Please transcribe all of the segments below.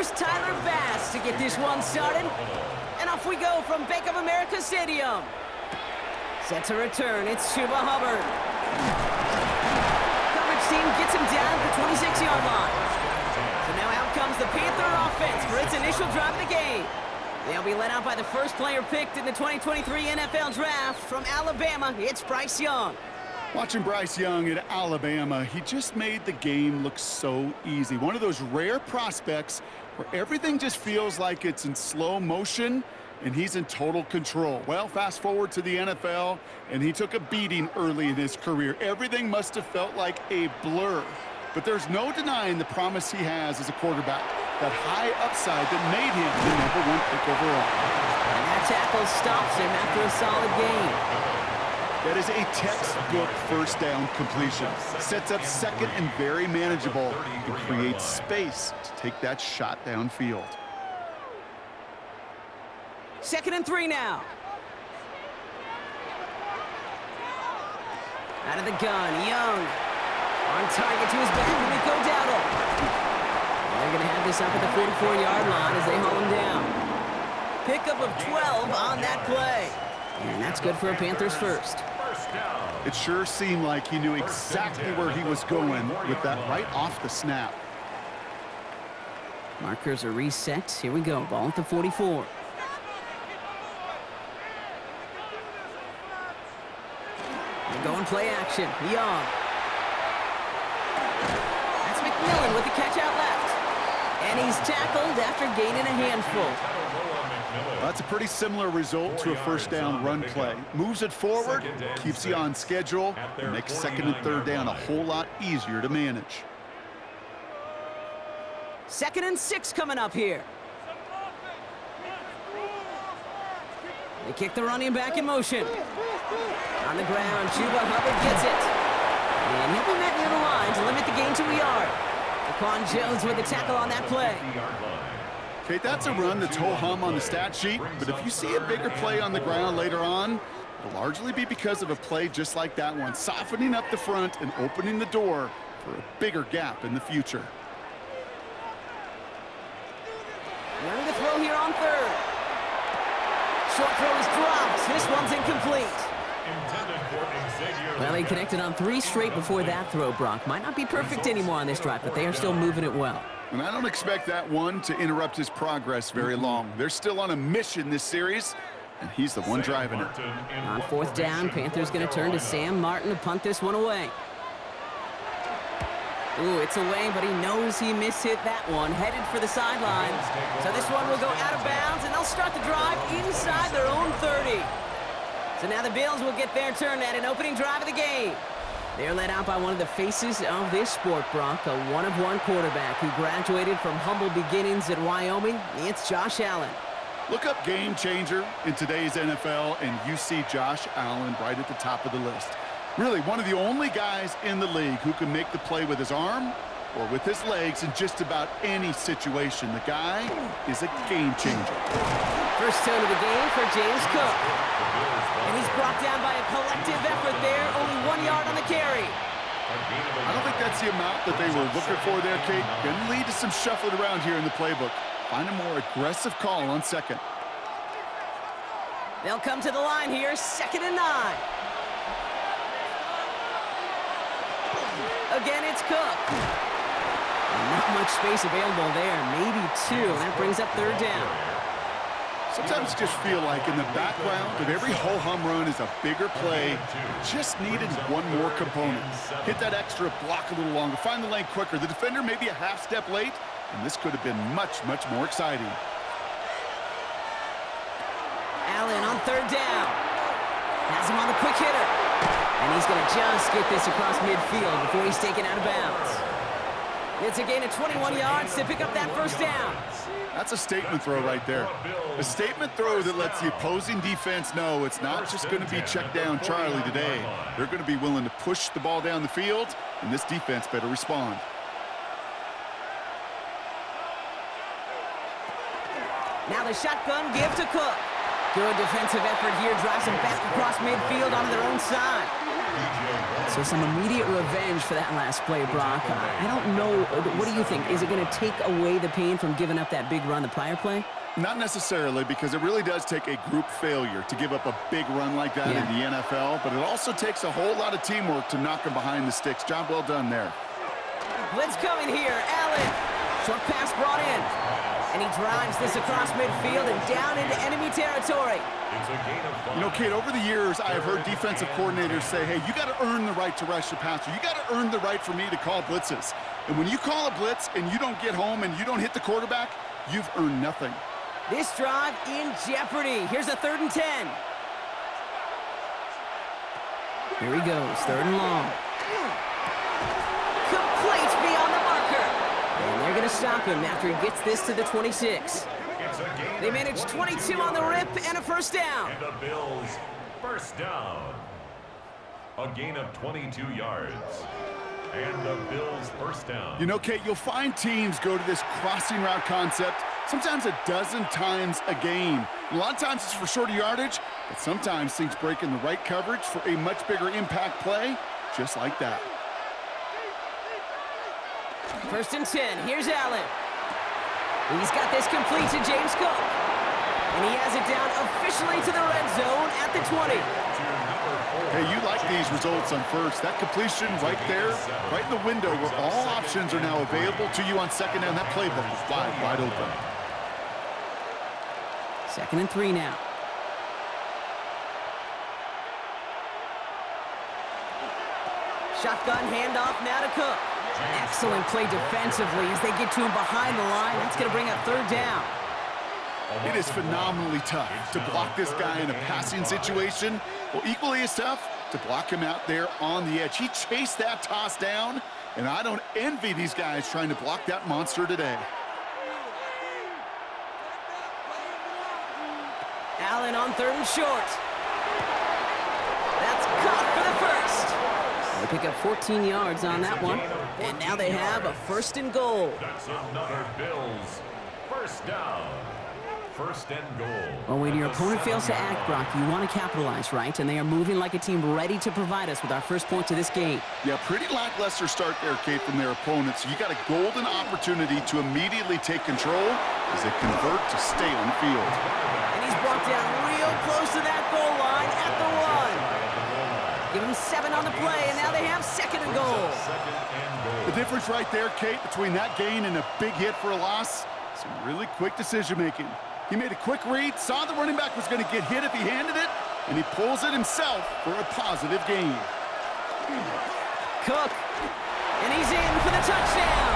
here's Tyler Bass to get this one started. And off we go from Bank of America Stadium. Set to return, it's Chuba Hubbard. Coverage team gets him down at the 26-yard line. So now out comes the Panther offense for its initial drive of the game. They'll be led out by the first player picked in the 2023 NFL Draft from Alabama. It's Bryce Young. Watching Bryce Young at Alabama, he just made the game look so easy. One of those rare prospects where everything just feels like it's in slow motion and he's in total control. Well, fast forward to the NFL, and he took a beating early in his career. Everything must have felt like a blur. But there's no denying the promise he has as a quarterback. That high upside that made him the #1 pick overall. And that tackle stops him after a solid game. That is a textbook first down completion. Sets up second and very manageable and creates space to take that shot downfield. 2nd and 3 now. Out of the gun, Young. On target to his back, Rico Dowdle. They're going to have this up at the 44-yard line as they haul him down. Pickup of 12 on that play. And that's good for a Panthers first. It sure seemed like he knew exactly where he was going with that right off the snap. Markers are reset. Here we go. Ball at the 44. They're going play action. Young. That's McMillan with the catch out left. And he's tackled after gaining a handful. That's a pretty similar result to a first down run play. Moves it forward, keeps you on schedule, and makes 2nd and 3rd down a whole lot easier to manage. 2nd and 6 coming up here. They kick the running back in motion. On the ground, Chuba Hubbard gets it. And he'll be met near the line to limit the gain to a yard. Daquan Jones with the tackle on that play. Okay, that's a run that's ho-hum on the stat sheet, but if you see a bigger play on the ground later on, it'll largely be because of a play just like that one, softening up the front and opening the door for a bigger gap in the future. Young to throw here on 3rd. Short throw is dropped. This one's incomplete. Well, he connected on 3 straight before that throw, Brock. Might not be perfect anymore on this drive, but they are still moving it well. And I don't expect that one to interrupt his progress very long. They're still on a mission this series, and he's the one driving it. On 4th down, Panthers going to turn to Sam Martin to punt this one away. Ooh, it's away, but he knows he mishit that one. Headed for the sideline. So this one will go out of bounds, and they'll start the drive inside their own 30. So now the Bills will get their turn at an opening drive of the game. They're led out by one of the faces of this sport, Brock, a one-of-one quarterback who graduated from humble beginnings at Wyoming. It's Josh Allen. Look up game changer in today's NFL, and you see Josh Allen right at the top of the list. Really, one of the only guys in the league who can make the play with his arm or with his legs in just about any situation. The guy is a game changer. First turn of the game for James Cook. And he's brought down by a collective effort there, only 1 yard on the carry. I don't think that's the amount that they were looking for there, Kate. Going to lead to some shuffling around here in the playbook. Find a more aggressive call on 2nd. They'll come to the line here, 2nd and 9. Again, it's Cook. Not much space available there, maybe 2. That brings up 3rd down. Sometimes you just feel like in the background of every ho-hum run is a bigger play. Just needed one more component. Hit that extra block a little longer. Find the lane quicker. The defender may be a half step late, and this could have been much, much more exciting. Allen on 3rd down. Has him on the quick hitter. And he's going to just get this across midfield before he's taken out of bounds. It's a gain of 21 yards to pick up that 1st down. That's a statement throw right there. A statement throw that lets the opposing defense know it's not just going to be check down Charlie today. They're going to be willing to push the ball down the field, and this defense better respond. Now the shotgun give to Cook. Good defensive effort here, drives him back across midfield onto their own side. So some immediate revenge for that last play, Brock. I don't know. What do you think? Is it going to take away the pain from giving up that big run the prior play? Not necessarily, because it really does take a group failure to give up a big run like that in the NFL, but it also takes a whole lot of teamwork to knock him behind the sticks. Job well done there. Blitz coming here. Allen. Short pass brought in. And he drives this across midfield and down into enemy territory. You know, Kate, over the years, I have heard defensive coordinators say, hey, you got to earn the right to rush the passer. You got to earn the right for me to call blitzes. And when you call a blitz and you don't get home and you don't hit the quarterback, you've earned nothing. This drive in jeopardy. Here's a 3rd and 10. Here he goes, 3rd and long. Complete beyond the marker. And they're going to stop him after he gets this to the 26. They managed 22 on the rip and a first down. And the Bills, first down. A gain of 22 yards. And the Bills first down. You know, Kate, you'll find teams go to this crossing route concept sometimes a dozen times a game. A lot of times it's for shorter yardage, but sometimes things break in the right coverage for a much bigger impact play, just like that. 1st and 10. Here's Allen. He's got this complete to James Cook. And he has it down officially to the red zone at the 20. Hey, you like these results on first. That completion right there, right in the window where all options are now available to you on second down. That playbook is wide open. 2nd and 3 now. Shotgun handoff now to Cook. Excellent play defensively as they get to him behind the line. That's going to bring up 3rd down. It is phenomenally tough to block this guy in a passing situation. Well, equally as tough to block him out there on the edge. He chased that toss down, and I don't envy these guys trying to block that monster today. Allen on 3rd and short. That's caught for the first. They pick up 14 yards on that one, and now they have a 1st and goal. That's another Bills first down. 1st and goal. Well, when your opponent fails to act, Brock, you want to capitalize, right? And they are moving like a team ready to provide us with our first points of this game. Yeah, pretty lackluster start there, Kate, from their opponents. You got a golden opportunity to immediately take control as they convert to stay on the field. And he's brought down real close to that goal line at the 1. Give him 7 on the play, and now they have 2nd and goal. The difference right there, Kate, between that gain and a big hit for a loss, some really quick decision-making. He made a quick read, saw the running back was going to get hit if he handed it, and he pulls it himself for a positive gain. Cook, and he's in for the touchdown.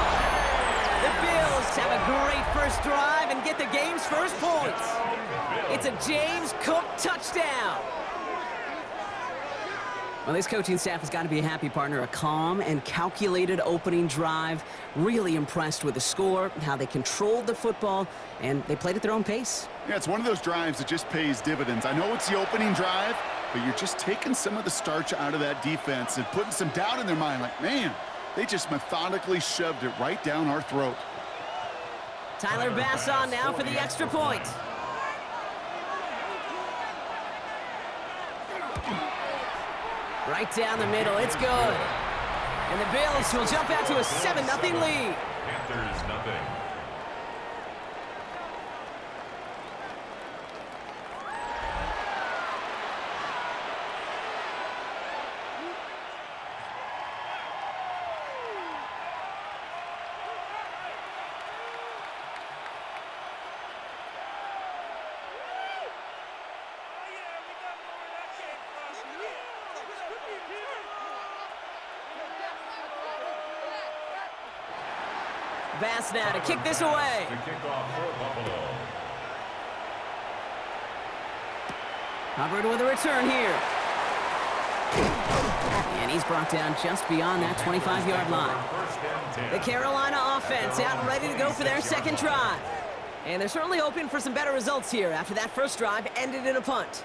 The Bills have a great first drive and get the game's first points. It's a James Cook touchdown. Well, this coaching staff has got to be a happy partner. A calm and calculated opening drive. Really impressed with the score, how they controlled the football, and they played at their own pace. Yeah, it's one of those drives that just pays dividends. I know it's the opening drive, but you're just taking some of the starch out of that defense and putting some doubt in their mind. Like, man, they just methodically shoved it right down our throat. Tyler Bass on now for the extra point. Right down the middle, it's good. And the Bills will jump out to a 7-0 lead. Panthers nothing. Bass now to kick this away. The kickoff for Buffalo. Hubbard with a return here. And he's brought down just beyond that 25-yard line. The Carolina offense out and ready to go for their second drive. And they're certainly hoping for some better results here after that first drive ended in a punt.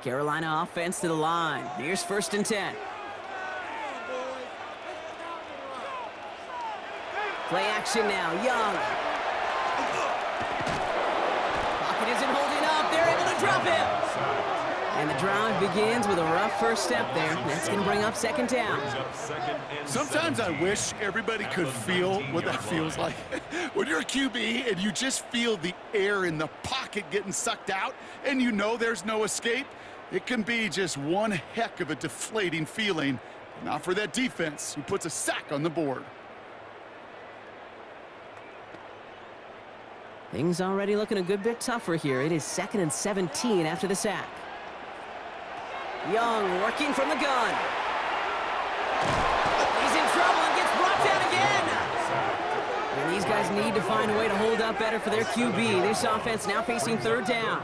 Carolina offense to the line. Here's 1st and 10. Play action now. Young. Pocket isn't holding up. They're able to drop him. And the drive begins with a rough first step there. That's going to bring up 2nd down. Sometimes I wish everybody could feel what that feels like. When you're a QB and you just feel the air in the pocket getting sucked out and you know there's no escape, it can be just one heck of a deflating feeling. Not for that defense who puts a sack on the board. Things already looking a good bit tougher here. It is 2nd and 17 after the sack. Young working from the gun. He's in trouble and gets brought down again. And these guys need to find a way to hold up better for their QB. This offense now facing 3rd down.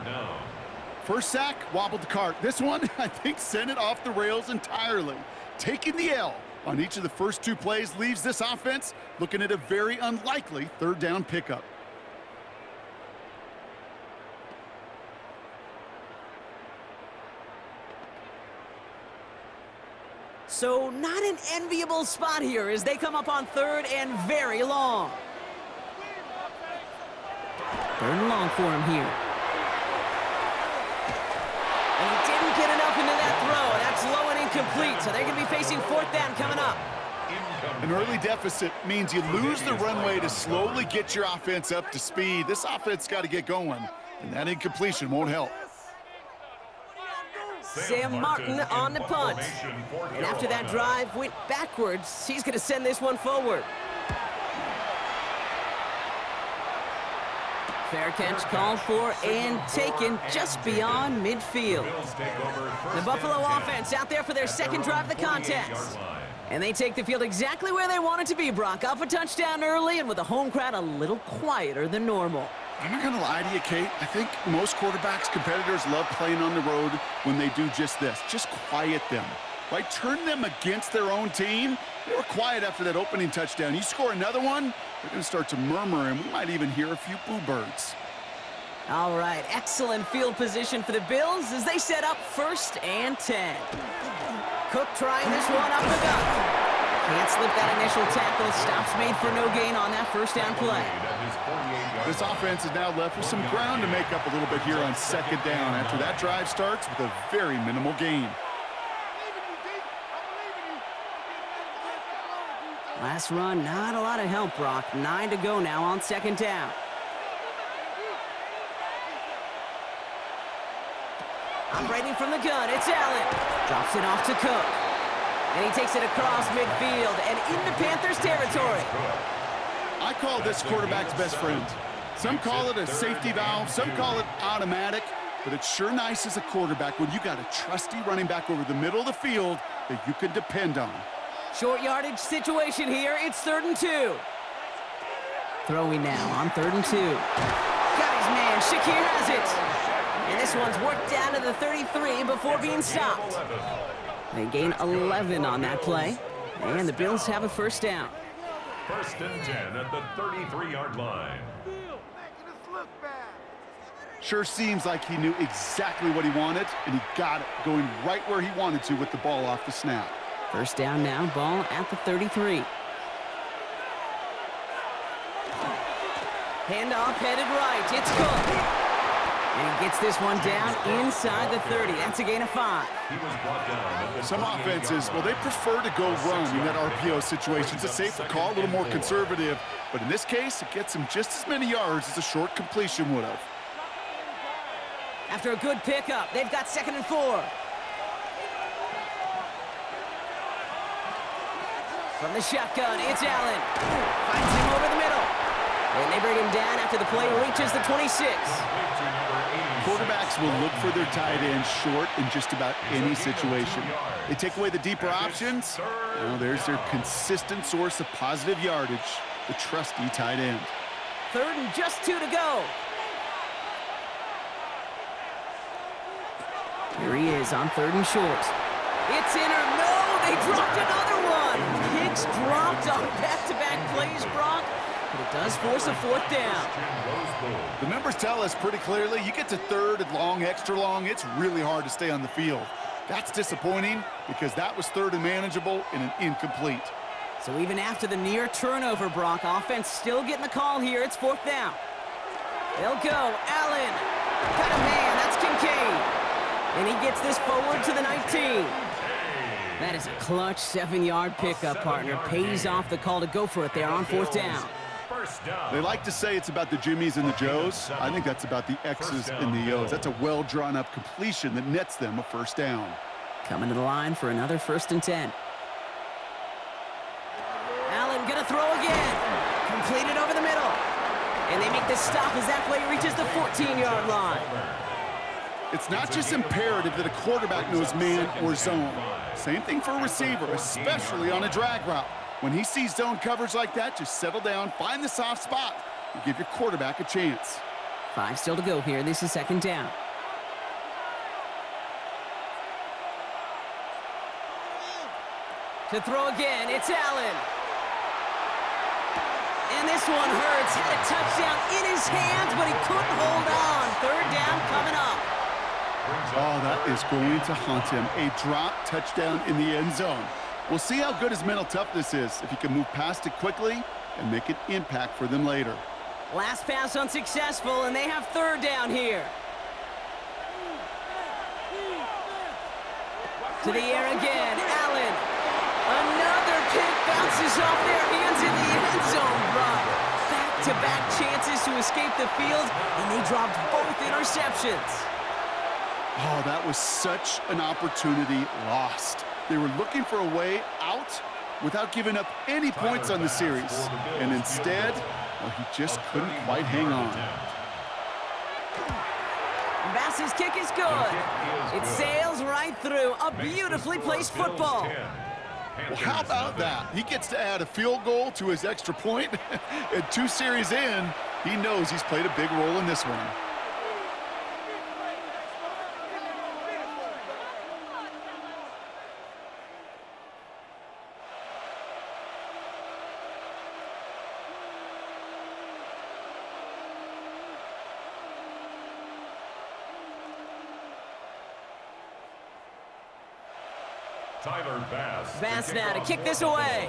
First sack, wobbled the cart. This one, I think, sent it off the rails entirely. Taking the L on each of the first 2 plays leaves this offense looking at a very unlikely 3rd down pickup. So not an enviable spot here as they come up on 3rd and very long. 3rd and long for him here. And he didn't get enough into that throw. That's low and incomplete, so they're going to be facing 4th down coming up. An early deficit means you lose the runway to slowly get your offense up to speed. This offense got to get going, and that incompletion won't help. Sam Martin on the punt. And after that drive went backwards, he's going to send this one forward. Fair catch called for and taken just beyond midfield. The Buffalo offense out there for their 2nd drive of the contest. And they take the field exactly where they want it to be, Brock. Up a touchdown early and with the home crowd a little quieter than normal. I'm not going to lie to you, Kate. I think most quarterbacks, competitors love playing on the road when they do just this. Just quiet them, right? Turn them against their own team. They were quiet after that opening touchdown. You score another one, they're going to start to murmur, and we might even hear a few boo birds. All right, excellent field position for the Bills as they set up 1st and 10. Cook trying this one up the gut. Can't slip that initial tackle. Stops made for no gain on that 1st down play. This offense is now left with some ground to make up a little bit here on 2nd down after that drive starts with a very minimal gain. Last run, not a lot of help, Brock. 9 to go now on 2nd down. Operating from the gun, it's Allen. Drops it off to Cook. And he takes it across midfield and into Panthers territory. I call this quarterback's best friend. Some call it a safety valve, some call it automatic, but it's sure nice as a quarterback when you got a trusty running back over the middle of the field that you can depend on. Short yardage situation here. It's 3rd and 2. Throwing now on 3rd and 2. Got his man. Shakir has it. And this one's worked down to the 33 before being stopped. They gain 11 on that play. And the Bills have a 1st down. 1st and 10 at the 33-yard line. Sure seems like he knew exactly what he wanted, and he got it, going right where he wanted to with the ball off the snap. 1st down now, ball at the 33. Handoff headed right, it's Cook. And he gets this one down inside the 30. That's a gain of 5. Some offenses, well, they prefer to go run in that RPO situation. It's a safer call, a little more conservative. But in this case, it gets him just as many yards as a short completion would have. After a good pickup, they've got 2nd and 4. From the shotgun, it's Allen. Finds him over the middle. And they bring him down after the play reaches the 26. Quarterbacks will look for their tight end short in just about any situation. They take away the deeper options. Well, there's their consistent source of positive yardage, the trusty tight end. 3rd and just 2 to go. Here he is on 3rd and short. It's in or no, they dropped another one. Hicks dropped on back-to-back plays, Brock. but it does force a fourth down. The numbers tell us pretty clearly, you get to third and long, extra long, it's really hard to stay on the field. That's disappointing because that was third and manageable and an incomplete. So even after the near turnover, Brock, offense still getting the call here. It's fourth down. They'll go. Allen. Got a man. That's Kincaid. And he gets this forward to the 19. That is a clutch 7-yard pickup, partner. Pays off the call to go for it there on fourth down. They like to say it's about the Jimmies and the Joes. I think that's about the X's and the O's. That's a well-drawn-up completion that nets them a first down. Coming to the line for another 1st and 10. Allen gonna throw again. Completed over the middle. And they make the stop as that play reaches the 14-yard line. It's not just imperative that a quarterback knows man or zone. Same thing for a receiver, especially on a drag route. When he sees zone coverage like that, just settle down, find the soft spot, and give your quarterback a chance. 5 still to go here. This is 2nd down. To throw again, it's Allen. And this one hurts. Had a touchdown in his hands, but he couldn't hold on. 3rd down coming up. Oh, that is going to haunt him. A drop touchdown in the end zone. We'll see how good his mental toughness is, if he can move past it quickly and make an impact for them later. Last pass unsuccessful, and they have 3rd down here. To the air again, Allen. Another kick bounces off their hands in the end zone, Brock. Back-to-back chances to escape the field, and they dropped both interceptions. Oh, that was such an opportunity lost. They were looking for a way out without giving up any points on the series. And instead, well, he just couldn't quite hang on. Bass's kick is good. It sails right through. A beautifully placed football. Well, how about that? He gets to add a field goal to his extra point. And 2 series in, he knows he's played a big role in this one. Bass now to kick this away.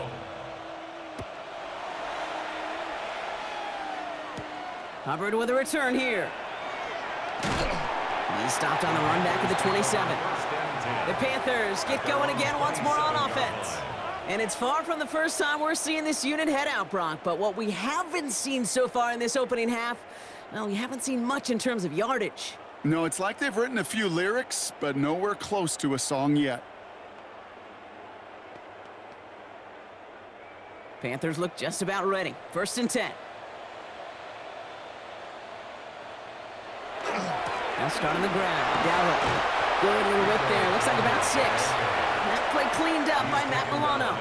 Hubbard with a return here. He's stopped on the run back at the 27. The Panthers get going again once more on offense. And it's far from the first time we're seeing this unit head out, Brock. But what we haven't seen so far in this opening half, well, we haven't seen much in terms of yardage. No, it's like they've written a few lyrics, but nowhere close to a song yet. Panthers look just about ready. 1st and 10. Now start on the ground. Dallas. Good little whip there. Looks like about 6. That play cleaned up by Matt Milano.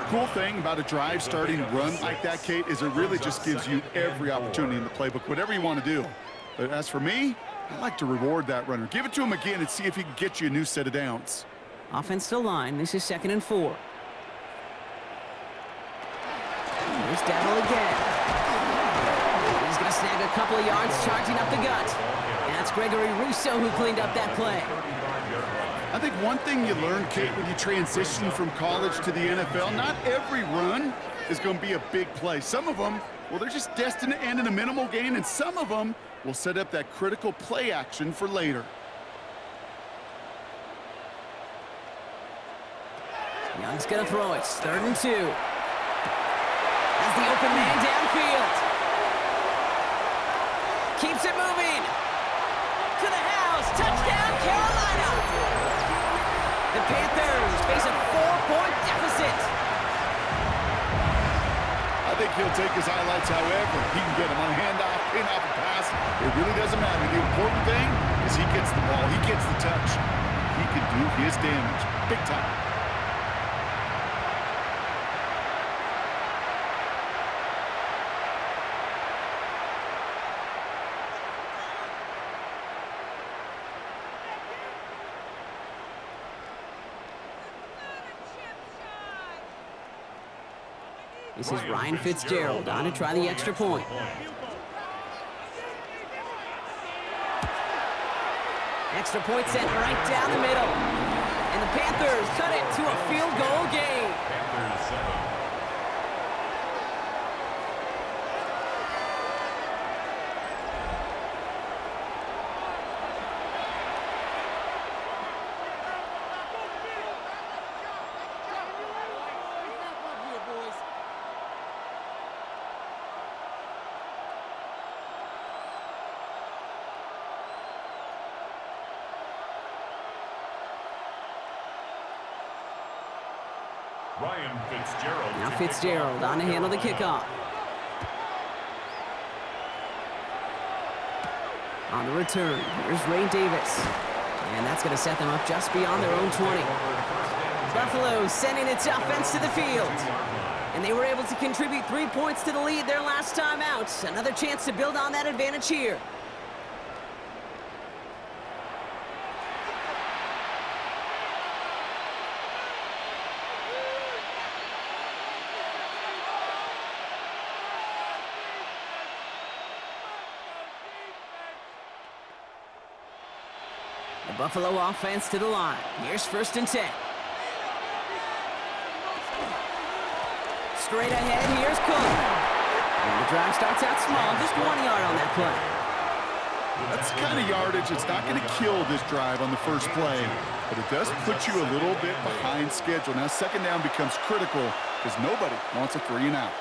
Cool thing about a drive starting run like that, Kate, is it really just gives you every opportunity in the playbook, whatever you want to do. But as for me, I like to reward that runner. Give it to him again and see if he can get you a new set of downs. Offense to line. This is 2nd and 4. Here's Dowell again. He's going to snag a couple of yards, charging up the gut. And that's Gregory Rousseau who cleaned up that play. I think one thing you learn, Kate, when you transition from college to the NFL, not every run is going to be a big play. Some of them, well, they're just destined to end in a minimal gain, and some of them will set up that critical play action for later. Young's going to throw it. 3rd and 2. As the open man downfield. Keeps it moving. To the house. Touchdown, Carolina. The Panthers face a 4-point deficit. I think he'll take his highlights however he can get them on a handoff, pin off a pass. It really doesn't matter. The important thing is he gets the ball. He gets the touch. He can do his damage. Big time. This is Ryan Fitzgerald on to try the extra point. Extra point sent right down the middle. And the Panthers cut it to a field goal game. Panthers 7. Ryan Fitzgerald. Now Fitzgerald on to handle the kickoff. On the return, here's Ray Davis. And that's going to set them up just beyond their own 20. Buffalo sending its offense to the field. And they were able to contribute 3 points to the lead their last time out. Another chance to build on that advantage here. The Buffalo offense to the line. Here's 1st and 10. Straight ahead, here's Cook. And the drive starts out small, just 1 yard on that play. That's the kind of yardage that's not going to kill this drive on the first play, but it does put you a little bit behind schedule. Now 2nd down becomes critical because nobody wants a 3 and out.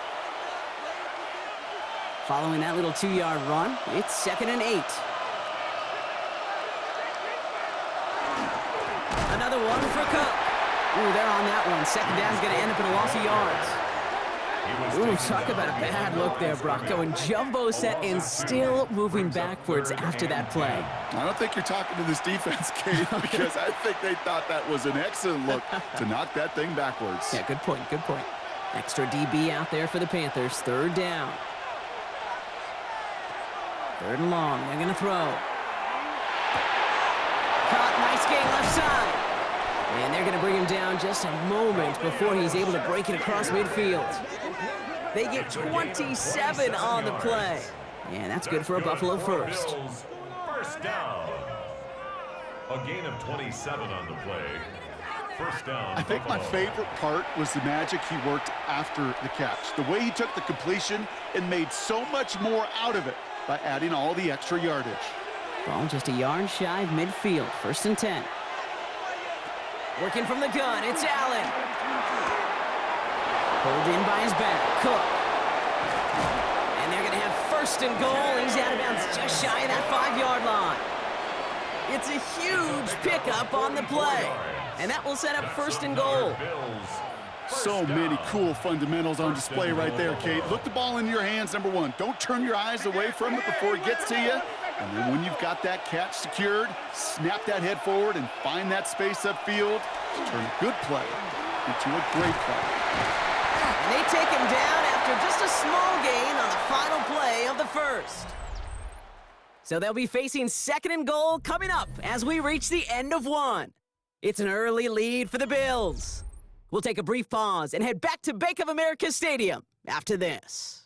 Following that little 2-yard run, it's 2nd and 8. Another one for Cook. Ooh, they're on that one. 2nd down's going to end up in a loss of yards. Ooh, talk about a bad look there, Brock. Going jumbo set and still moving backwards after that play. I don't think you're talking to this defense, Kate, because I think they thought that was an excellent look to knock that thing backwards. Yeah, good point, good point. Extra DB out there for the Panthers. 3rd down. 3rd and long. They're going to throw. Caught, nice game left side. And they're going to bring him down just a moment before he's able to break it across midfield. They get 27 on the play. And that's good for a Buffalo first. First down. A gain of 27 on the play. First down. I think my favorite part was the magic he worked after the catch. The way he took the completion and made so much more out of it by adding all the extra yardage. Ball just a yard shy of midfield. 1st and 10. Working from the gun, it's Allen. Pulled in by his back, Cook. And they're going to have 1st and goal. He's out of bounds just shy of that 5-yard line. It's a huge pickup on the play. And that will set up 1st and goal. So many cool fundamentals on display right there, Kate. Look the ball in your hands, number 1. Don't turn your eyes away from it before it gets to you. And then when you've got that catch secured, snap that head forward and find that space upfield to turn a good play into a great play. And they take him down after just a small gain on the final play of the first. So they'll be facing 2nd and goal coming up as we reach the end of 1. It's an early lead for the Bills. We'll take a brief pause and head back to Bank of America Stadium after this.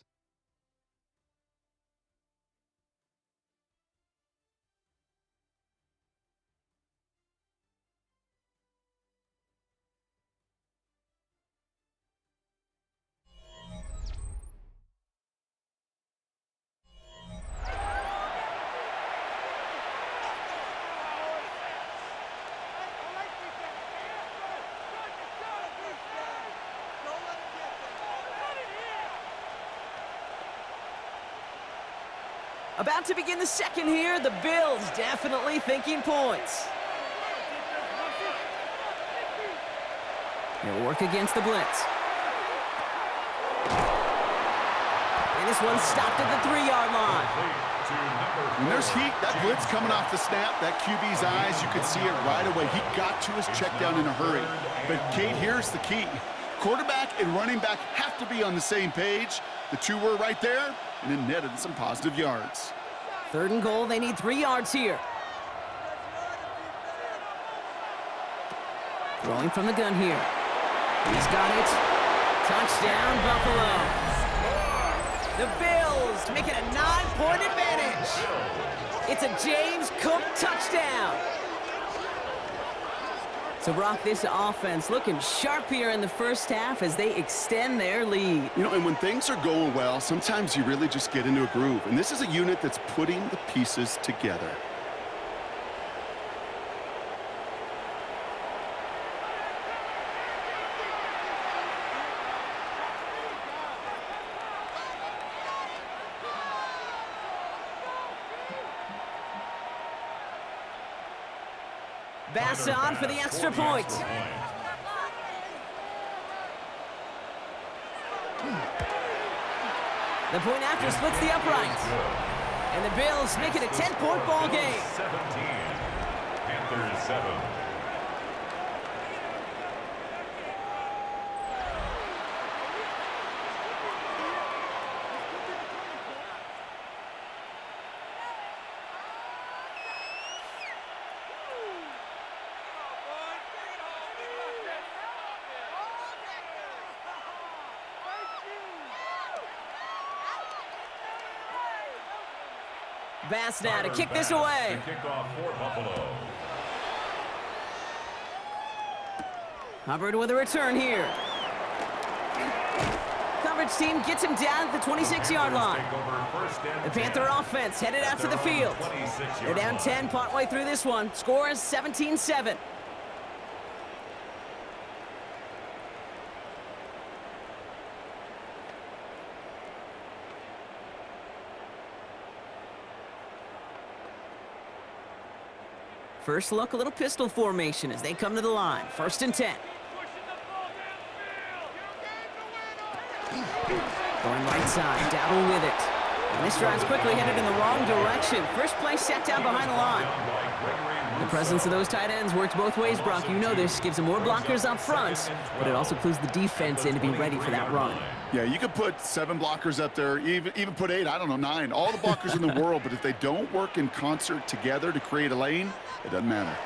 About to begin the second here, the Bills definitely thinking points. They'll work against the blitz. And this one stopped at the 3-yard line. When there's heat, that blitz coming off the snap, that QB's eyes, you could see it right away. He got to his check down in a hurry. But, Kate, here's the key. Quarterback and running back have to be on the same page. The two were right there, and it netted some positive yards. 3rd and goal, they need 3 yards here. Throwing from the gun here. He's got it. Touchdown, Buffalo. The Bills make it a 9-point advantage. It's a James Cook touchdown. So, Brock, this offense looking sharp here in the first half as they extend their lead. You know, and when things are going well, sometimes you really just get into a groove. And this is a unit that's putting the pieces together. Bass on for the extra point. The point after splits the uprights. And the Bills make it a 10-point ball game. 17. Panthers 7. Bass now to kick this away. The kickoff for Buffalo. Hubbard with a return here. Coverage team gets him down at the 26-yard line. The Panther offense headed out to the field. They're down 10 partway through this one. Score is 17-7. First look, a little pistol formation as they come to the line. 1st and 10. Going right side, Dowdle with it. And this drive's quickly headed in the wrong direction. First play set down behind the line. The presence of those tight ends works both ways, Brock. You know this. Gives them more blockers up front, but it also clues the defense in to be ready for that run. Yeah, you could put 7 blockers up there, even put 8, I don't know, 9. All the blockers in the world, but if they don't work in concert together to create a lane, it doesn't matter.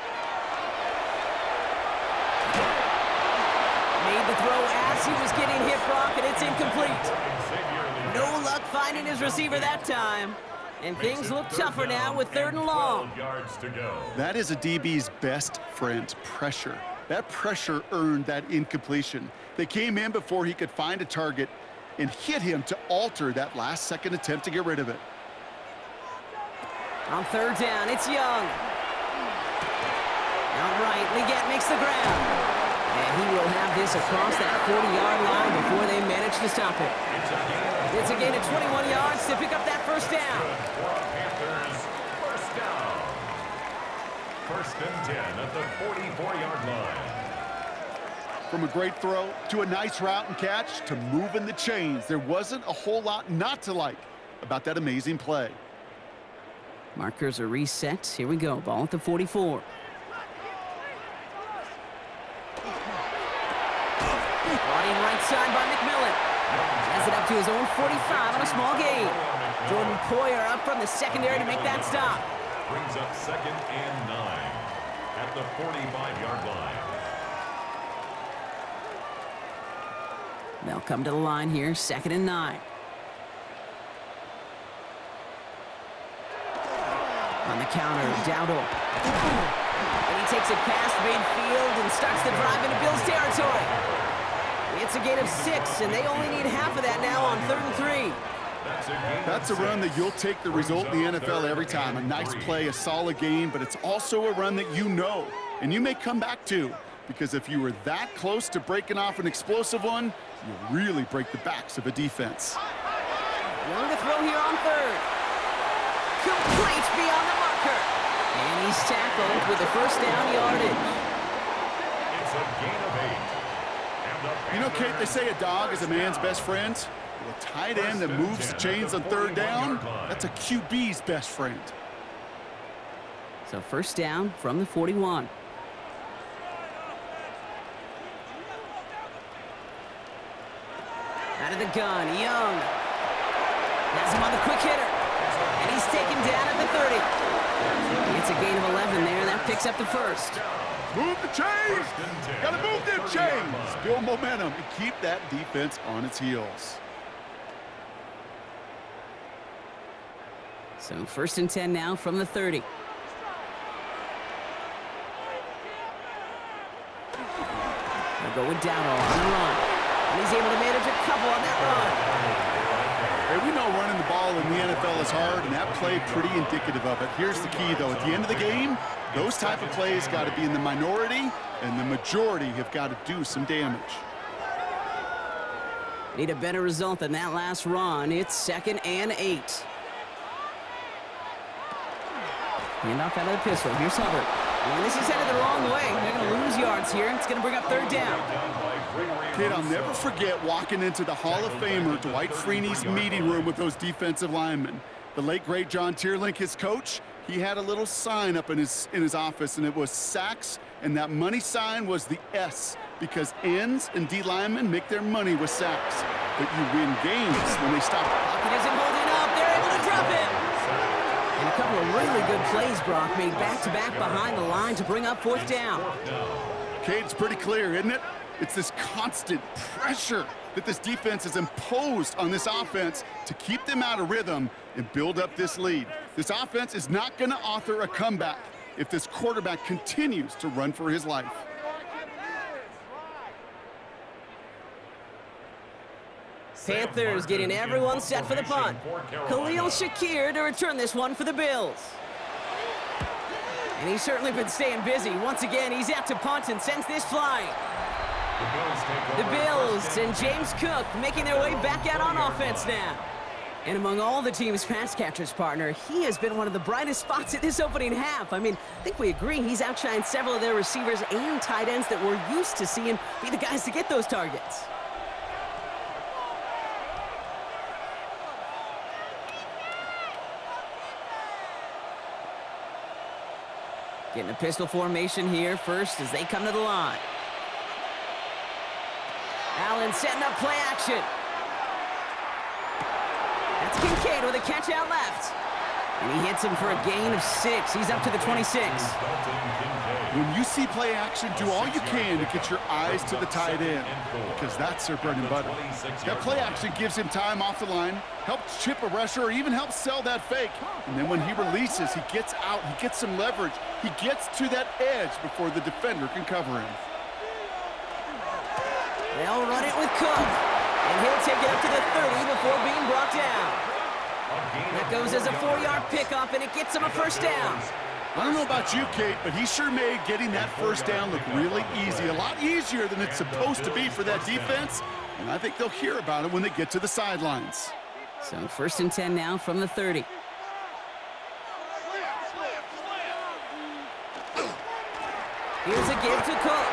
Made the throw as he was getting hit, Brock, and it's incomplete. No luck finding his receiver that time. And things look tougher now with 3rd and long. That is a DB's best friend, pressure. That pressure earned that incompletion. They came in before he could find a target and hit him to alter that last-second attempt to get rid of it. On 3rd down, it's Young. Outright, Leggett makes the ground. And he will have this across that 40-yard line before they manage to stop it. It's a gain of 21 yards to pick up that 1st down. Panthers, 1st down. 1st and 10 at the 44-yard line. From a great throw to a nice route and catch to moving the chains, there wasn't a whole lot not to like about that amazing play. Markers are reset. Here we go. Ball at the 44. Brought in right side by McMillan. Has it up to his own 45 on a small gain. Jordan Poyer up from the secondary to make that stop. Brings up 2nd and 9 at the 45-yard line. They'll come to the line here, 2nd and 9. On the counter, Dowdle. And he takes it past midfield and starts the drive into Bills territory. It's a gain of 6, and they only need half of that now on 3rd and 3. That's a run that you'll take the result in the NFL every time. A nice play, a solid game, but it's also a run that you know, and you may come back to, because if you were that close to breaking off an explosive one, you really break the backs of a defense. Young to throw here on 3rd. Complete beyond the marker. And he's tackled with the 1st down yardage. It's a gain of 8. You know, Kate, they say a dog is a man's best friend. Well, a tight end that moves the chains on 3rd down, that's a QB's best friend. So 1st down from the 41. Out of the gun, Young. Has him on the quick hitter. And he's taken down at the 30. It's a gain of 11 there. That picks up the 1st. Move the chains. Got to move them chains. Build momentum and keep that defense on its heels. So 1st and 10 now from the 30. They'll go with Dowdle on the run. And he's able to manage a couple on that run. Hey, we know running the ball in the NFL is hard, and that play pretty indicative of it. Here's the key, though. At the end of the game, those type of plays got to be in the minority, and the majority have got to do some damage. Need a better result than that last run. It's 2nd and 8. Handoff out of the pistol. Here's Hubbard. And this is headed the wrong way. They're going to lose yards here. It's going to bring up 3rd down. Kid, I'll never forget walking into the Hall of Famer Dwight Freeney's meeting room with those defensive linemen. The late, great John Tierlink, his coach, he had a little sign up in his office, and it was sacks, and that money sign was the S, because ends and D linemen make their money with sacks. But you win games when they stop. Pocket isn't holding up. They're able to drop it. And a couple of really good plays, Brock, made back-to-back behind the line to bring up 4th down. Kate, it's pretty clear, isn't it? It's this constant pressure that this defense has imposed on this offense to keep them out of rhythm and build up this lead. This offense is not going to author a comeback if this quarterback continues to run for his life. Panthers getting everyone set for the punt. Khalil Shakir to return this one for the Bills. And he's certainly been staying busy. Once again, he's out to punt and sends this flying. The Bills and James Cook making their way back out on offense now. And among all the team's pass catchers, partner, he has been one of the brightest spots in this opening half. I mean, I think we agree he's outshined several of their receivers and tight ends that we're used to seeing be the guys to get those targets. Getting a pistol formation here first as they come to the line. Allen setting up play action. That's Kincaid with a catch out left. And he hits him for a gain of 6. He's up to the 26. When you see play action, do all you can to get your eyes to the tight end, because that's their bread and butter. That play action gives him time off the line, helps chip a rusher, or even helps sell that fake. And then when he releases, he gets out, he gets some leverage. He gets to that edge before the defender can cover him. They'll run it with Cook. And he'll take it up to the 30 before being brought down. That goes as a 4-yard pickup, and it gets him a 1st down. I don't know about you, Kate, but he sure made getting that 1st down look really easy. A lot easier than it's supposed to be for that defense. And I think they'll hear about it when they get to the sidelines. So 1st and 10 now from the 30. Here's a give to Cook.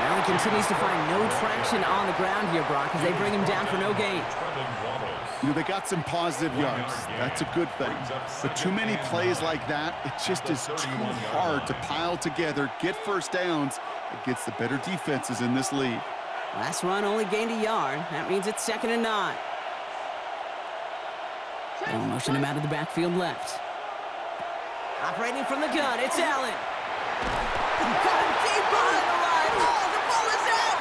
Well, he continues to find no traction on the ground here, Brock, as they bring him down for no gain. You know, they got some positive yards. That's a good thing. But too many plays like that, it just is too hard to pile together, get 1st downs against the better defenses in this league. Last run only gained a yard. That means it's 2nd and 9. They'll motion him out of the backfield left. Operating from the gun, it's Allen. Got him deep behind the line. Oh, the ball is out.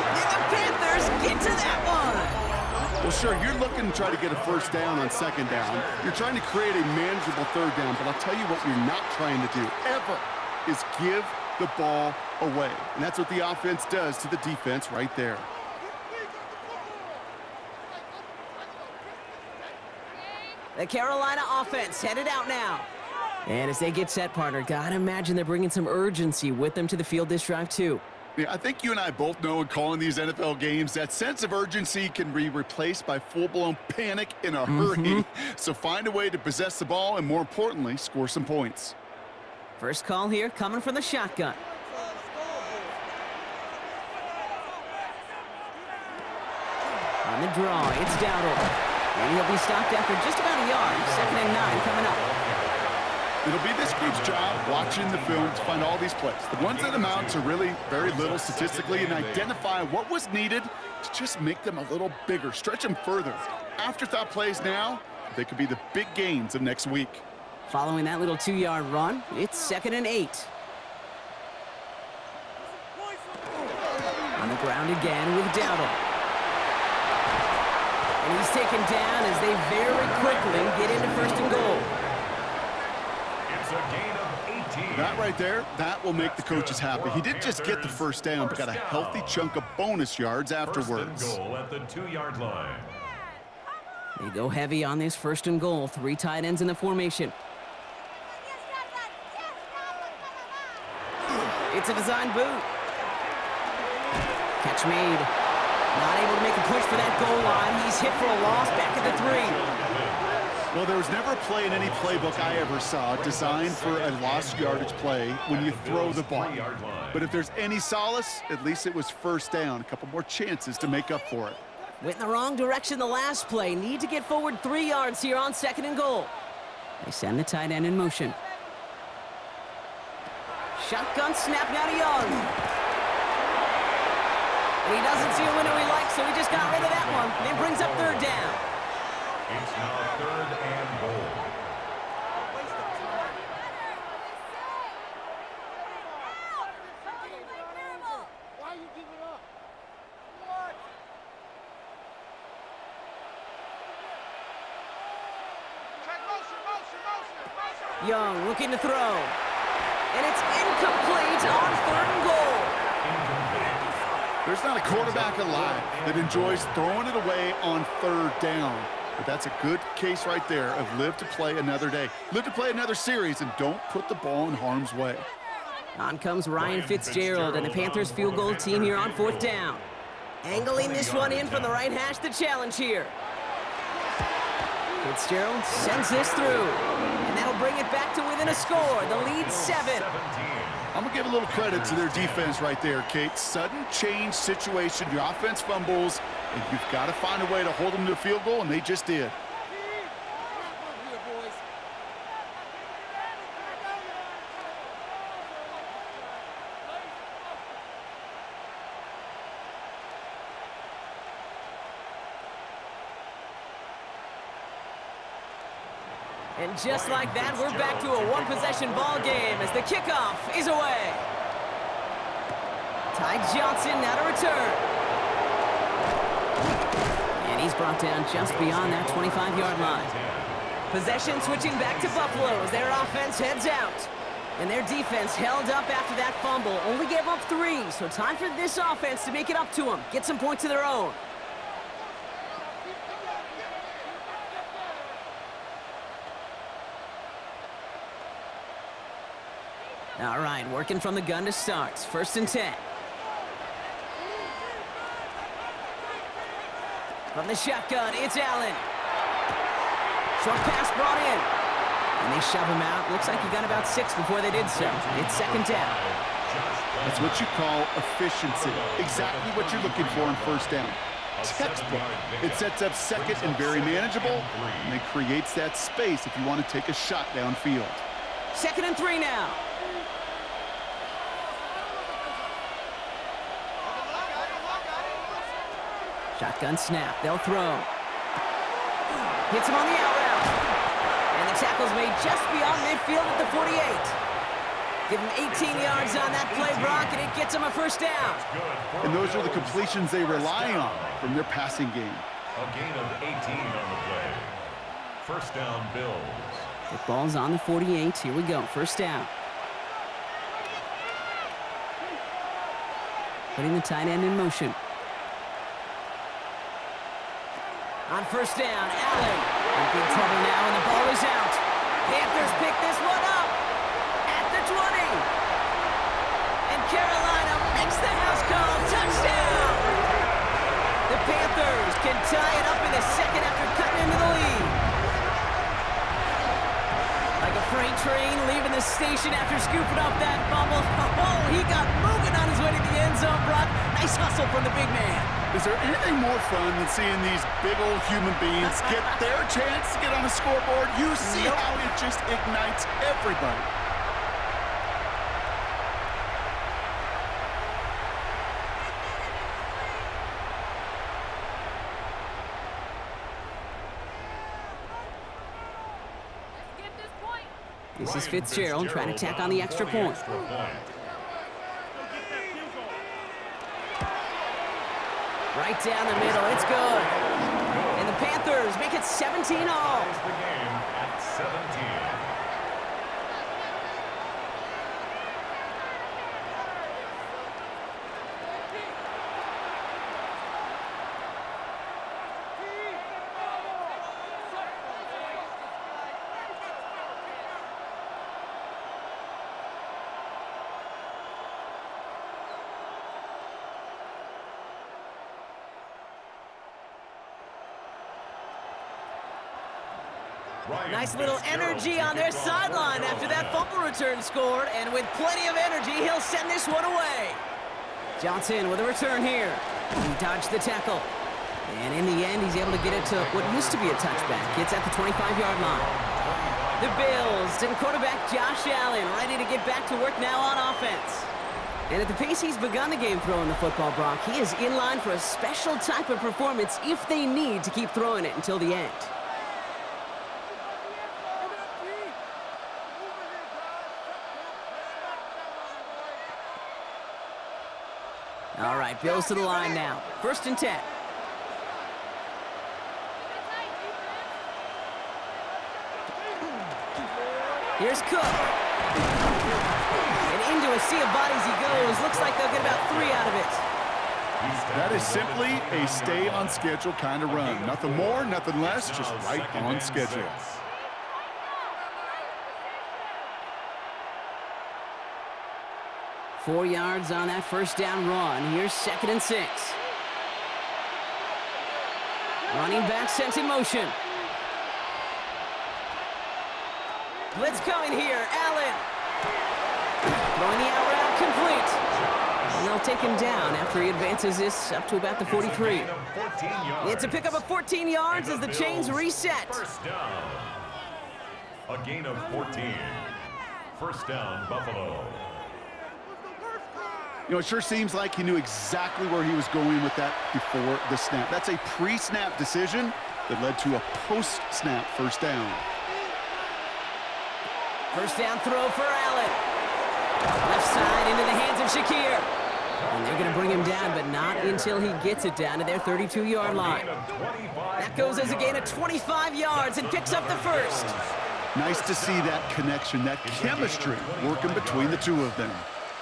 And the Panthers get to that one. Well, sure, you're looking to try to get a 1st down on 2nd down. You're trying to create a manageable 3rd down, but I'll tell you what you're not trying to do, ever, is give the ball away. And that's what the offense does to the defense right there. The Carolina offense headed out now. And as they get set, partner, gotta imagine they're bringing some urgency with them to the field this drive, too. Yeah, I think you and I both know in calling these NFL games that sense of urgency can be replaced by full-blown panic in a hurry. So find a way to possess the ball and, more importantly, score some points. First call here coming from the shotgun. On the draw, it's Dowdle. And he'll be stopped after just about a yard. 2nd and 9 coming up. It'll be this group's job watching the film to find all these plays. The ones that amount to really very little statistically, and identify what was needed to just make them a little bigger, stretch them further. Afterthought plays now, they could be the big gains of next week. Following that little 2-yard run, it's 2nd and 8. the ground again with Dowdle. And he's taken down as they very quickly get into first and goal. It's a gain of 18. That right there, that will make the coaches happy. He didn't just get the first down, but got a healthy chunk of bonus yards afterwards. First and goal at the 2-yard line. They go heavy on this first and goal. 3 tight ends in the formation. It's a design boot. Catch made. Not able to make a push for that goal line. He's hit for a loss back at the 3. Well, there was never a play in any playbook I ever saw designed for a lost yardage play when you throw the ball. But if there's any solace, at least it was first down. A couple more chances to make up for it. Went in the wrong direction the last play. Need to get forward 3 yards here on second and goal. They send the tight end in motion. Shotgun snap now to Young. And he doesn't see a window he likes, so he just got rid of that one. And it brings up third down. It's now 3rd and goal. Young looking to throw. And it's incomplete on 3rd and goal. There's not a quarterback alive that enjoys throwing it away on 3rd down. But that's a good case right there of live to play another day. Live to play another series and don't put the ball in harm's way. On comes Ryan Fitzgerald and the Panthers field goal team here on 4th down. Angling this one in from the right hash, the challenge here. Fitzgerald sends this through. And that'll bring it back to within a score. The lead 7. I'm going to give a little credit to their defense right there, Kate. Sudden change situation. Your offense fumbles, and you've got to find a way to hold them to a field goal, and they just did. And just like that, we're back to a one-possession ball game as the kickoff is away. Ty Johnson now to return. And he's brought down just beyond that 25-yard line. Possession switching back to Buffalo as their offense heads out. And their defense held up after that fumble. Only gave up 3, so time for this offense to make it up to them. Get some points of their own. All right, working from the gun to start. 1st and 10. From the shotgun, it's Allen. Short pass brought in. And they shove him out. Looks like he got about 6 before they did so. It's 2nd down. That's what you call efficiency. Exactly what you're looking for in 1st down. Textbook. It sets up 2nd and very manageable, and it creates that space if you want to take a shot downfield. 2nd and 3 now. Shotgun snap. They'll throw. Hits him on the out route. And the tackle's made just beyond midfield at the 48. Give him 18 yards on that play, Brock, and it gets him a 1st down. And those are the completions they rely on from their passing game. A gain of 18 on the play. 1st down, Bills. The ball's on the 48. Here we go. 1st down. Putting the tight end in motion. On 1st down, Allen. In big trouble now, and the ball is out. Panthers pick this one up at the 20. And Carolina makes the house call. Touchdown! The Panthers can tie it up in the 2nd after cutting into the lead. Like a freight train leaving the station after scooping up that fumble. Oh, he got moving on his way to the end zone, Brock. Nice hustle from the big man. Is there anything more fun than seeing these big old human beings get their chance to get on the scoreboard? You see how it just ignites everybody. This is Fitzgerald trying to tack on the extra point. Right down the middle. It's good. And the Panthers make it 17 all. Ties the game at 17. Nice little energy on their sideline after that fumble return scored, and with plenty of energy, he'll send this one away. Johnson with a return here. He dodged the tackle. And in the end, he's able to get it to what used to be a touchback. It's at the 25-yard line. The Bills and quarterback Josh Allen ready to get back to work now on offense. And at the pace he's begun the game throwing the football, Brock, he is in line for a special type of performance if they need to keep throwing it until the end. All right, Bills to the line now. 1st and 10. Here's Cook. And into a sea of bodies he goes. Looks like they'll get about 3 out of it. That is simply a stay on schedule kind of run. Nothing more, nothing less, just right on schedule. 4 yards on that 1st down run. Here's 2nd and 6. Running back sent in motion. Blitz coming here. Allen. Throwing the out route complete. And they'll take him down after he advances this up to about the 43. It's a pickup of 14 yards as the chains reset. 1st down. A gain of 14. 1st down, Buffalo. You know, it sure seems like he knew exactly where he was going with that before the snap. That's a pre-snap decision that led to a post-snap 1st down. 1st down throw for Allen. Left side into the hands of Shakir. And they're going to bring him down, but not until he gets it down to their 32-yard line. That goes as a gain of 25 yards and picks up the 1st. Nice to see that connection, that chemistry working between the two of them.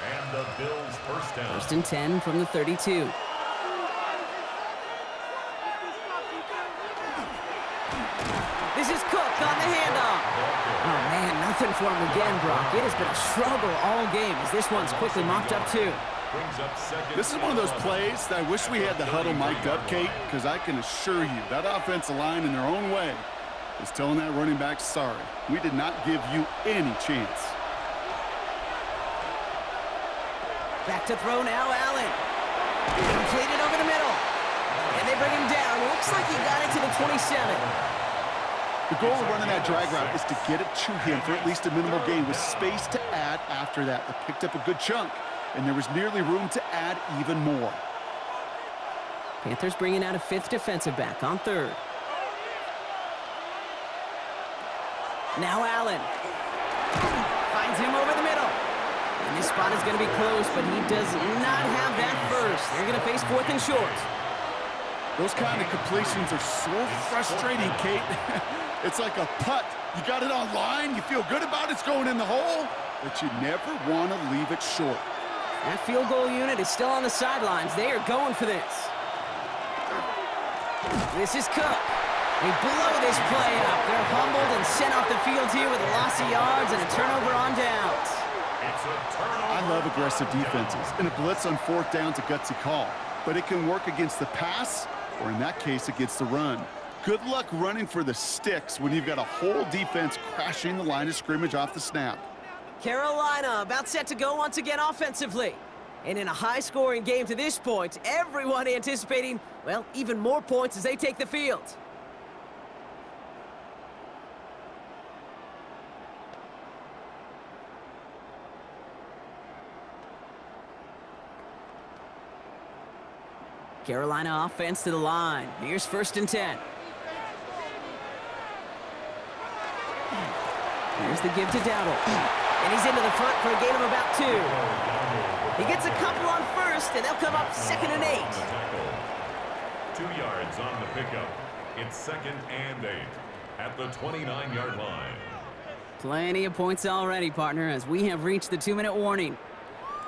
And the Bills' 1st down. 1st and 10 from the 32. This is Cook on the handoff. Oh, man, nothing for him again, Brock. It has been a struggle all game as this one's quickly mocked up, too. This is one of those plays that I wish we had the huddle mic'd up, Kate, because I can assure you that offensive line in their own way is telling that running back, sorry, we did not give you any chance. Back to throw now, Allen. Completed over the middle. And they bring him down. Looks like he got it to the 27. The goal of running that drag route is to get it to him for at least a minimal gain with space to add after that. They picked up a good chunk, and there was nearly room to add even more. Panthers bringing out a 5th defensive back on 3rd. Now Allen. Finds him over the middle. And this spot is going to be close, but he does not have that 1st. They're going to face 4th and short. Those kind of completions are so frustrating, Kate. It's like a putt. You got it on line, you feel good about it's going in the hole, but you never want to leave it short. That field goal unit is still on the sidelines. They are going for this. This is Cook. They blow this play up. They're humbled and sent off the field here with a loss of yards and a turnover on downs. I love aggressive defenses, and a blitz on 4th down's a gutsy call, but it can work against the pass, or in that case, against the run. Good luck running for the sticks when you've got a whole defense crashing the line of scrimmage off the snap. Carolina about set to go once again offensively. And in a high-scoring game to this point, everyone anticipating, well, even more points as they take the field. Carolina offense to the line. Here's 1st and 10. Here's the give to Dowdle. And he's into the front for a gain of about 2. He gets a couple on 1st, and they'll come up 2nd and 8. 2 yards on the pickup. It's 2nd and 8 at the 29-yard line. Plenty of points already, partner, as we have reached the 2-minute warning.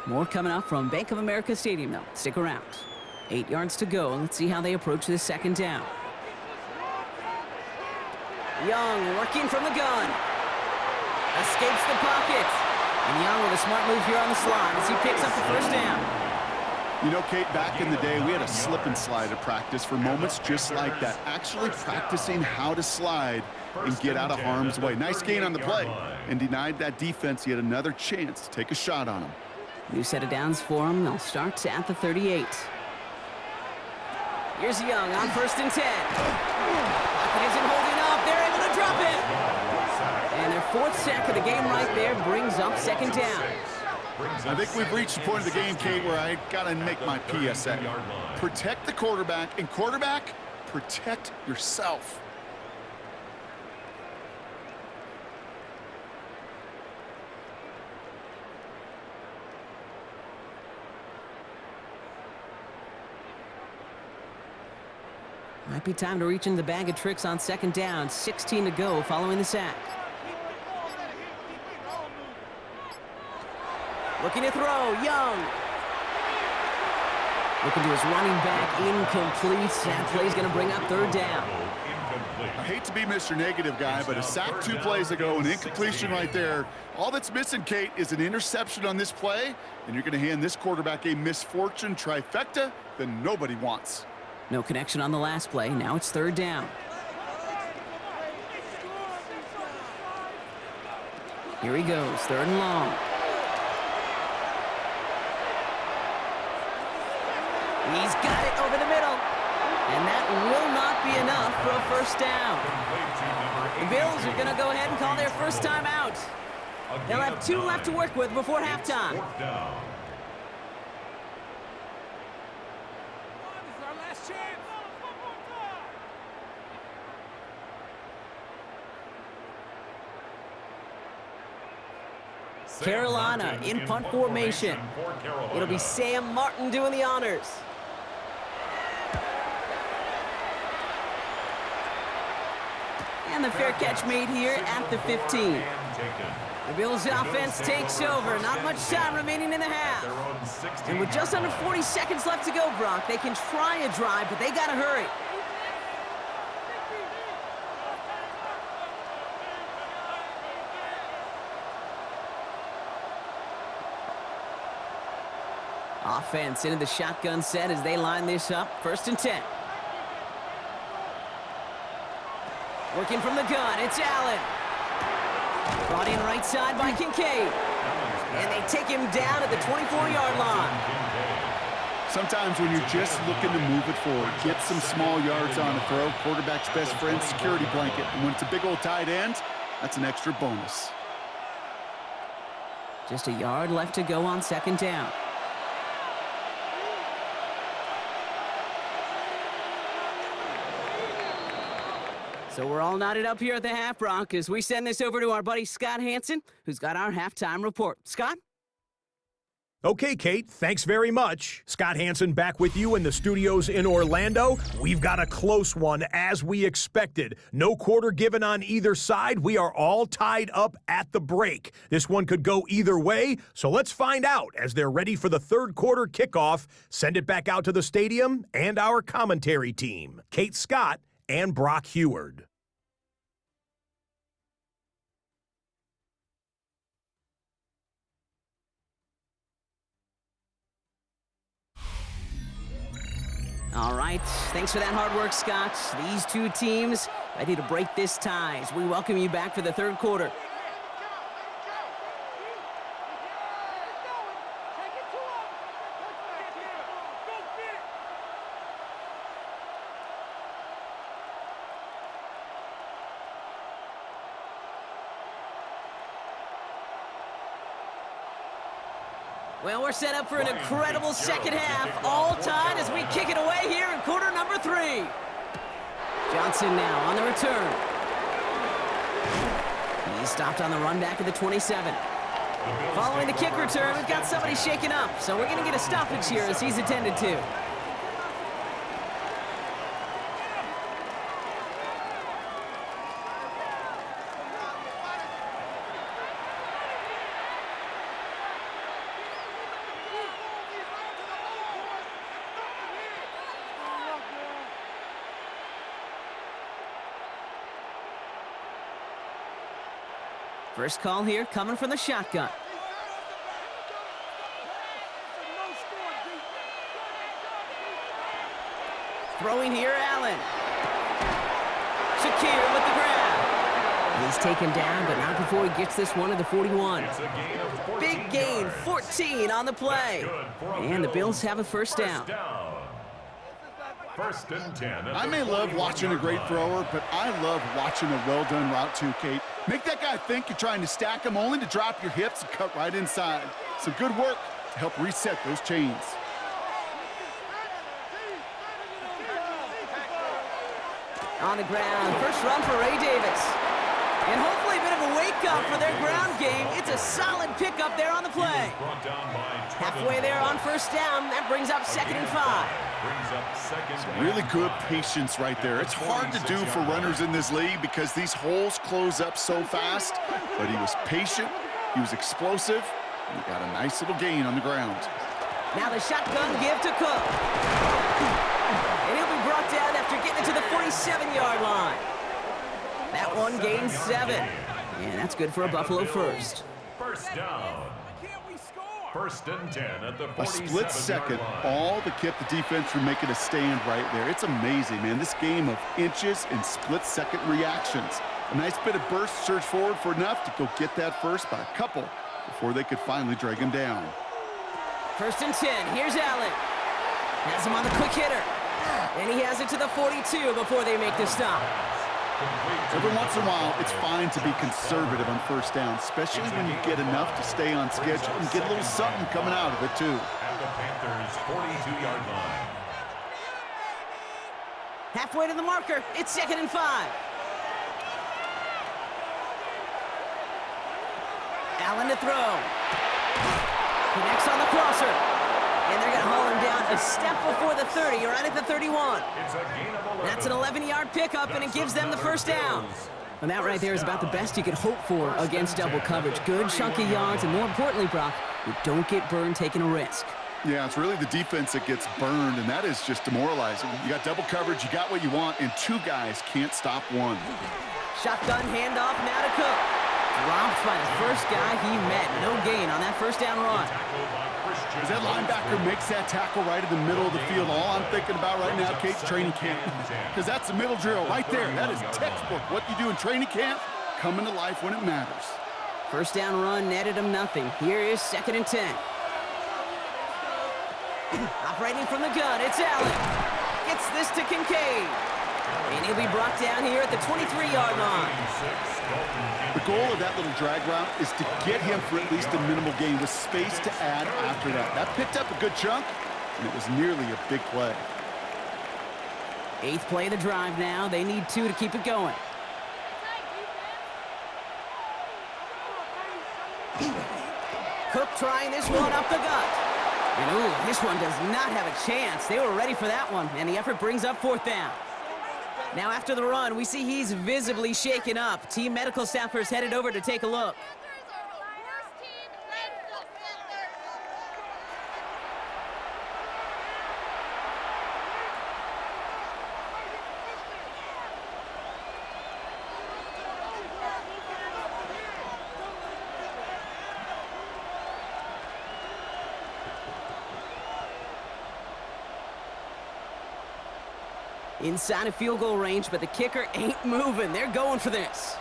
More coming up from Bank of America Stadium, though. Stick around. 8 yards to go. Let's see how they approach this 2nd down. Young working from the gun. Escapes the pocket. And Young with a smart move here on the slide as he picks up the 1st down. You know, Kate, back in the day, we had a slip and slide at practice for moments just like that. Actually practicing how to slide and get out of harm's way. Nice gain on the play and denied that defense yet another chance to take a shot on him. New set of downs for him. They'll start at the 38. Here's Young on 1st and 10. Pocket isn't holding up. They're able to drop it. And their 4th sack of the game right there brings up 2nd down. I think we've reached the point of the game, Kate, where I got to make my PSA. Protect the quarterback, and quarterback, protect yourself. Might be time to reach into the bag of tricks on 2nd down. 16 to go following the sack. Looking to throw, Young. Looking to his running back, incomplete. That play's going to bring up 3rd down. I hate to be Mr. Negative guy, but a sack 2 plays ago, an incompletion right there. All that's missing, Kate, is an interception on this play, and you're going to hand this quarterback a misfortune trifecta that nobody wants. No connection on the last play. Now it's 3rd down. Here he goes, 3rd and long. He's got it over the middle. And that will not be enough for a 1st down. The Bills are going to go ahead and call their 1st time out. They'll have 2 left to work with before halftime. Carolina in punt formation. It'll be Sam Martin doing the honors. And the fair catch made here at the 15. The Bills offense takes over. Not much time remaining in the half. And with just under 40 seconds left to go, Brock, they can try a drive, but they got to hurry. Offense into the shotgun set as they line this up. 1st and 10. Working from the gun, it's Allen. Brought in right side by Kincaid. And they take him down at the 24-yard line. Sometimes when you're just looking to move it forward, get some small yards on a throw, quarterback's best friend, security blanket. And when it's a big old tight end, that's an extra bonus. Just a yard left to go on 2nd down. So we're all knotted up here at the half, Brock, as we send this over to our buddy Scott Hansen, who's got our halftime report. Scott? Okay, Kate, thanks very much. Scott Hansen back with you in the studios in Orlando. We've got a close one, as we expected. No quarter given on either side. We are all tied up at the break. This one could go either way, so let's find out as they're ready for the 3rd quarter kickoff. Send it back out to the stadium and our commentary team, Kate Scott and Brock Heward. All right, thanks for that hard work, Scott. These 2 teams ready to break this tie as we welcome you back for the 3rd quarter. Well, we're set up for an incredible 2nd half, all tied as we kick it away here in quarter number 3. Johnson now on the return. He's stopped on the run back of the 27. Following the kick return, we've got somebody shaken up, so we're going to get a stoppage here as he's attended to. First call here coming from the shotgun. Throwing here, Allen. Shakir with the grab. He's taken down, but not before he gets this one to the 41. Big gain, 14 on the play. And the Bills have a first down. First and 10. I may love watching a great thrower, but I love watching a well-done route too, Kate. Make that guy think you're trying to stack him, only to drop your hips and cut right inside. Some good work to help reset those chains. On the ground, first run for Ray Davis. And hopefully a bit of a wake-up for their ground game. It's a solid pickup there on the play. Halfway there on first down, that brings up 2nd and 5. Really good patience right there. It's hard to do for runners in this league because these holes close up so fast. But he was patient, he was explosive, and he got a nice little gain on the ground. Now the shotgun give to Cook. And he'll be brought down after getting it to the 47-yard line. That one gains 7. And that's good for a Buffalo first. First down. First and 10 at the 47-yard line. A split second, all that kept the defense from making a stand right there. It's amazing, man. This game of inches and split-second reactions. A nice bit of burst, surge forward for enough to go get that first by a couple before they could finally drag him down. First and 10. Here's Allen. Has him on the quick hitter. And he has it to the 42 before they make the stop. Every once in a while, it's fine to be conservative on first down, especially when you get enough to stay on schedule and get a little something coming out of it, too. At the Panthers' 42-yard line. Halfway to the marker, it's 2nd and 5. Allen to throw. Connects on the crosser. And they're going to haul him down a step before the 30, right at the 31. That's an 11-yard pickup, and it gives them the first down. And that right there is about the best you could hope for against double coverage. Good chunky yards, and more importantly, Brock, you don't get burned taking a risk. Yeah, it's really the defense that gets burned, and that is just demoralizing. You got double coverage, you got what you want, and two guys can't stop one. Shotgun handoff now to Cook. Dropped by the first guy he met. No gain on that first down run. As that linebacker makes that tackle right in the middle of the field, all I'm thinking about right now, Kate's training camp. Because that's the middle drill right there. That is textbook. What you do in training camp, coming to life when it matters. First down run netted him nothing. Here is 2nd and 10. Operating from the gun, it's Allen. Gets this to Kincaid. And he'll be brought down here at the 23-yard line. The goal of that little drag route is to get him for at least a minimal gain with space to add after that. That picked up a good chunk, and it was nearly a big play. 8th play of the drive now. They need 2 to keep it going. Cook trying this one up the gut. And ooh, this one does not have a chance. They were ready for that one, and the effort brings up 4th down. Now after the run, we see he's visibly shaken up. Team medical staffers headed over to take a look. Inside of field goal range, but the kicker ain't moving. They're going for this.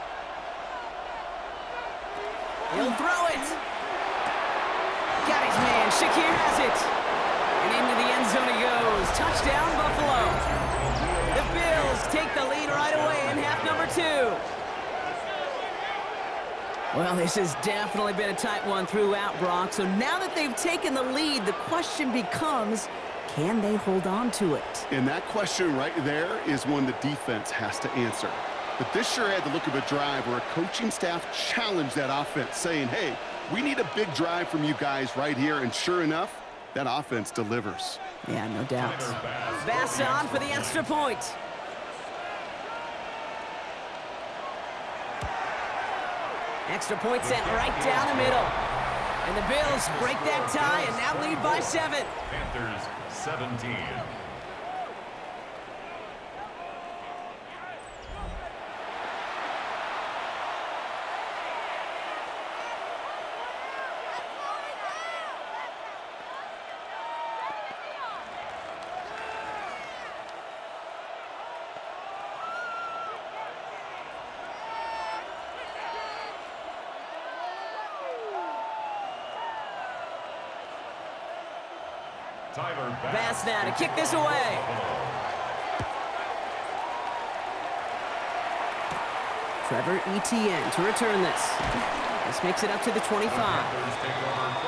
He'll throw it. Got his man. Shakir has it. And into the end zone he goes. Touchdown, Buffalo. The Bills take the lead right away in half number 2. Well, this has definitely been a tight one throughout, Brock. So now that they've taken the lead, the question becomes, can they hold on to it? And that question right there is one the defense has to answer. But this sure had the look of a drive where a coaching staff challenged that offense, saying, hey, we need a big drive from you guys right here. And sure enough, that offense delivers. Yeah, no doubt. Bass on for the extra point. Extra point sent right down the middle. And the Bills break that tie and now lead by 7. Panthers 17. Bass now to kick this away. Trevor Etienne to return this. This makes it up to the 25.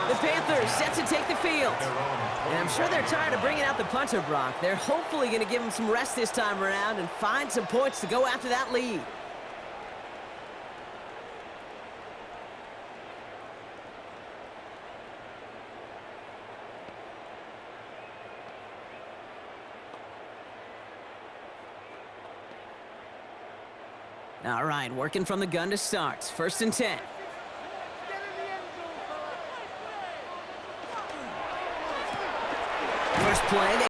The Panthers set to take the field. And I'm sure they're tired of bringing out the punter, Brock. They're hopefully going to give him some rest this time around and find some points to go after that lead. All right, working from the gun to start. 1st and 10. First play.